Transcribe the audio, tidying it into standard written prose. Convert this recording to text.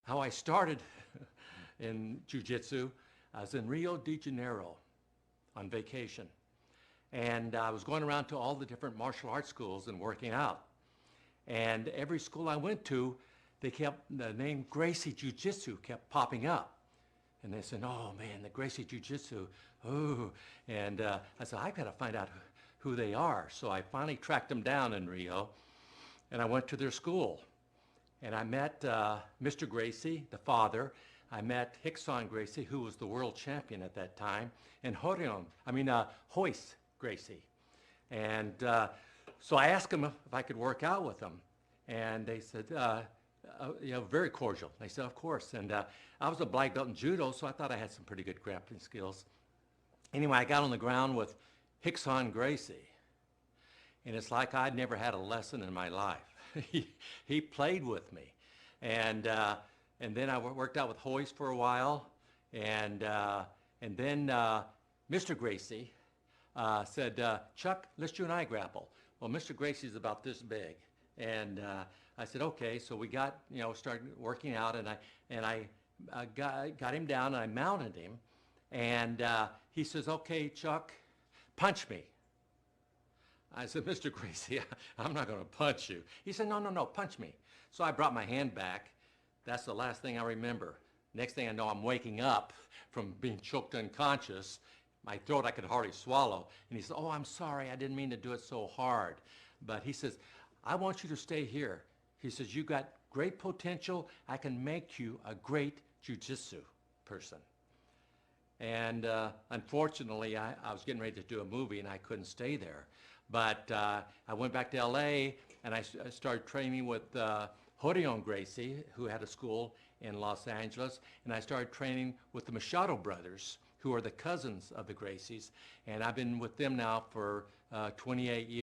how I started in jiu-jitsu. I was in Rio de Janeiro on vacation. And I was going around to all the different martial arts schools and working out. And every school I went to, they kept, the name Gracie Jiu-Jitsu kept popping up. And they said, oh man, the Gracie Jiu-Jitsu, ooh. And I said, I've got to find out who they are. So I finally tracked them down in Rio, and I went to their school. And I met Mr. Gracie, the father. I met Rickson Gracie, who was the world champion at that time, and Hoist Gracie. And so I asked them if I could work out with them. And they said, very cordial. They said, of course. And I was a black belt in judo, so I thought I had some pretty good grappling skills. Anyway, I got on the ground with Rickson Gracie. And it's like I'd never had a lesson in my life. He played with me. And then I worked out with Hoist for a while. And then Mr. Gracie said, Chuck, let's you and I grapple. Well, Mr. Gracie's about this big. And I said, okay. So we got, started working out, and I got him down, and I mounted him. And he says, okay, Chuck, punch me. I said, Mr. Gracie, I'm not going to punch you. He said, no, punch me. So I brought my hand back. That's the last thing I remember. Next thing I know, I'm waking up from being choked unconscious. My throat, I could hardly swallow. And he said, oh, I'm sorry, I didn't mean to do it so hard. But he says, I want you to stay here. He says, you got great potential. I can make you a great jiu-jitsu person. And unfortunately, I was getting ready to do a movie, and I couldn't stay there. But I went back to LA, and I started training with Rickson Gracie, who had a school in Los Angeles, and I started training with the Machado brothers, who are the cousins of the Gracies, and I've been with them now for 28 years.